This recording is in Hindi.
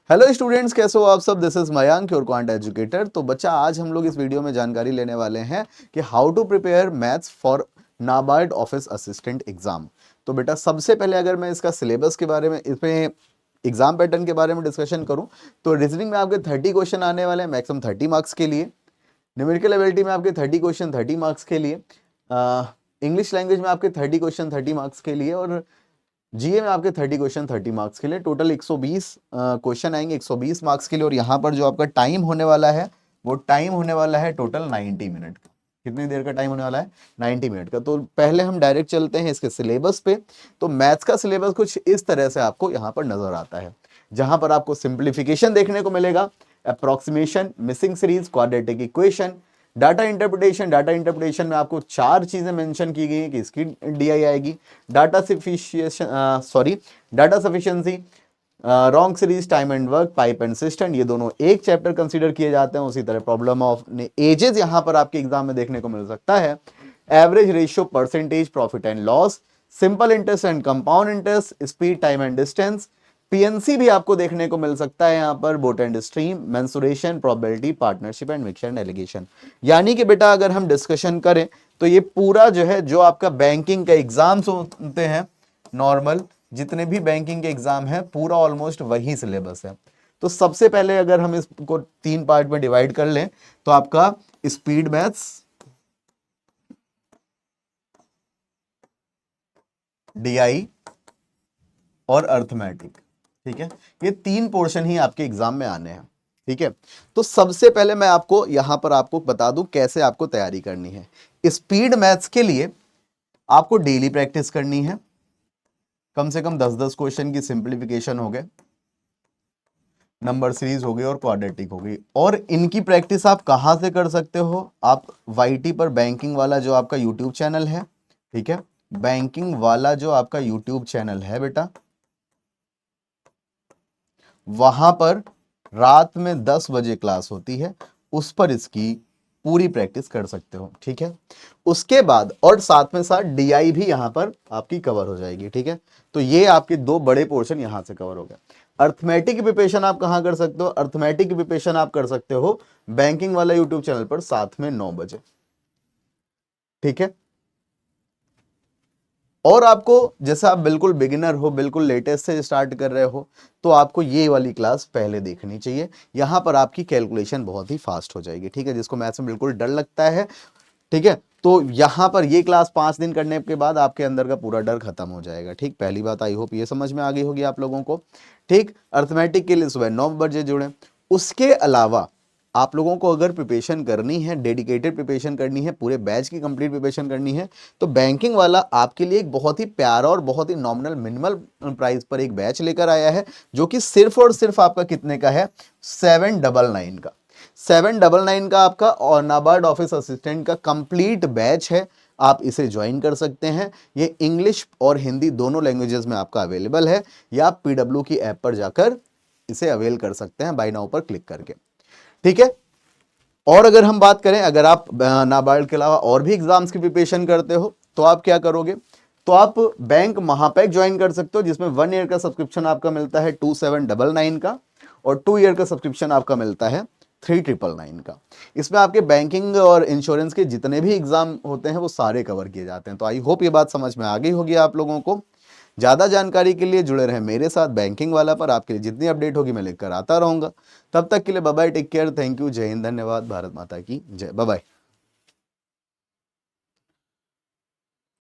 हेलो स्टूडेंट्स, कैसे हो आप सब। This is Mayank your quant educator. तो बच्चा, आज हम लोग इस वीडियो में जानकारी लेने वाले हैं कि how to prepare maths for NABARD office assistant exam. तो बेटा, सबसे पहले अगर मैं इसका सिलेबस के बारे में, इसमें एग्जाम पैटर्न के बारे में डिस्कशन करूं तो रीजनिंग में आपके 30 क्वेश्चन आने वाले हैं, मैक्सिमम 30 मार्क्स के लिए। न्यूमेरिकल एबिलिटी में आपके 30 क्वेश्चन 30 मार्क्स के लिए। इंग्लिश लैंग्वेज में आपके 30 क्वेश्चन 30 मार्क्स के लिए। और जीए में आपके 30 क्वेश्चन 30 मार्क्स के लिए। टोटल 120 क्वेश्चन आएंगे 120 मार्क्स के लिए। और यहाँ पर जो आपका टाइम होने वाला है वो टाइम होने वाला है टोटल 90 मिनट का। कितनी देर का टाइम होने वाला है? 90 मिनट का। तो पहले हम डायरेक्ट चलते हैं इसके सिलेबस पे। तो मैथ्स का सिलेबस कुछ इस तरह से आपको यहाँ पर नजर आता है, जहां पर आपको सिंप्लीफिकेशन देखने को मिलेगा, approximation, missing series, quadratic equation, data interpretation. Data interpretation में आपको 4 चीजें मेंशन की गई हैं कि इसकी डीआई आएगी। Data sufficiency, wrong series, time and work, pipe and system, ये दोनों एक चैप्टर कंसीडर किए जाते हैं। उसी तरह प्रॉब्लम ऑफ एजेस यहां पर आपके एग्जाम में देखने को मिल सकता है। Average ratio, percentage, profit and loss, simple interest and compound interest, speed, time and distance, PNC भी आपको देखने को मिल सकता है यहाँ पर, boat and stream, mensuration, probability, partnership and mixture and allegation. यानी कि बेटा, अगर हम डिस्कशन करें तो ये पूरा जो है, जो आपका बैंकिंग का एग्जाम्स होते हैं नॉर्मल, जितने भी बैंकिंग के एग्जाम है, पूरा ऑलमोस्ट वही सिलेबस है। तो सबसे पहले अगर हम इसको 3 पार्ट में डिवाइड कर लें तो आपका स्पीड मैथ्स, डीआई और अर्थमेटिक, ठीक है। ये 3 पोर्शन ही आपके एग्जाम में आने हैं, ठीक है। तो सबसे पहले मैं आपको यहां पर आपको बता दूं कैसे आपको तैयारी करनी है। स्पीड मैथ्स के लिए आपको डेली प्रैक्टिस करनी है। कम से कम 10-10 क्वेश्चन की सिंप्लीफिकेशन हो गए, नंबर सीरीज हो गई और क्वाड्रेटिक हो गई। और इनकी प्रैक्टिस आप कहां से कर सकते हो? आप वाईटी पर बैंकिंग वाला जो आपका यूट्यूब चैनल है, ठीक है, बैंकिंग वाला जो आपका यूट्यूब चैनल है बेटा, वहां पर रात में 10 बजे क्लास होती है, उस पर इसकी पूरी प्रैक्टिस कर सकते हो, ठीक है। उसके बाद और साथ में साथ डीआई भी यहां पर आपकी कवर हो जाएगी, ठीक है। तो ये आपके 2 बड़े पोर्शन यहां से कवर हो गए। अर्थमेटिक प्रिपरेशन आप कहां कर सकते हो? अर्थमेटिक प्रिपरेशन आप कर सकते हो बैंकिंग वाला यूट्यूब चैनल पर साथ में 9 बजे, ठीक है। और आपको, जैसे आप बिल्कुल बिगिनर हो, बिल्कुल लेटेस्ट से स्टार्ट कर रहे हो, तो आपको ये वाली क्लास पहले देखनी चाहिए। यहां पर आपकी कैलकुलेशन बहुत ही फास्ट हो जाएगी, ठीक है। जिसको मैथ्स में बिल्कुल डर लगता है, ठीक है, तो यहां पर ये क्लास 5 दिन करने के बाद आपके अंदर का पूरा डर खत्म हो जाएगा, ठीक। पहली बात, आई होप ये समझ में आ गई होगी आप लोगों को, ठीक। अर्थमेटिक के लिए सुबह 9 बजे जुड़े। उसके अलावा आप लोगों को अगर प्रिपरेशन करनी है, डेडिकेटेड प्रिपरेशन करनी है, पूरे बैच की कंप्लीट प्रिपरेशन करनी है, तो बैंकिंग वाला आपके लिए एक बहुत ही प्यारा और बहुत ही नॉमिनल मिनिमल प्राइस पर एक बैच लेकर आया है, जो कि सिर्फ और सिर्फ आपका कितने का है? 799 का। 799 का आपका और नाबार्ड ऑफिस असिस्टेंट का कंप्लीट बैच है। आप इसे ज्वाइन कर सकते हैं। ये इंग्लिश और हिंदी दोनों लैंग्वेजेस में आपका अवेलेबल है, या आप पीडब्ल्यू की ऐप पर जाकर इसे अवेल कर सकते हैं बाय नाउ पर क्लिक करके, ठीक है। और अगर हम बात करें, अगर आप नाबार्ड के अलावा और भी एग्जाम्स की प्रिपरेशन करते हो तो आप क्या करोगे? तो आप बैंक महापैक ज्वाइन कर सकते हो, जिसमें 1 ईयर का सब्सक्रिप्शन आपका मिलता है 2799 का, और 2 ईयर का सब्सक्रिप्शन आपका मिलता है 3999 का। इसमें आपके बैंकिंग और इंश्योरेंस के जितने भी एग्जाम होते हैं वो सारे कवर किए जाते हैं। तो आई होप ये बात समझ में आ गई होगी आप लोगों को। ज्यादा जानकारी के लिए जुड़े रहें मेरे साथ बैंकिंग वाला पर। आपके लिए जितनी अपडेट होगी मैं लेकर आता रहूंगा। तब तक के लिए bye bye, take care, thank you, जय हिंद, धन्यवाद, भारत माता की जय, बाय बाय।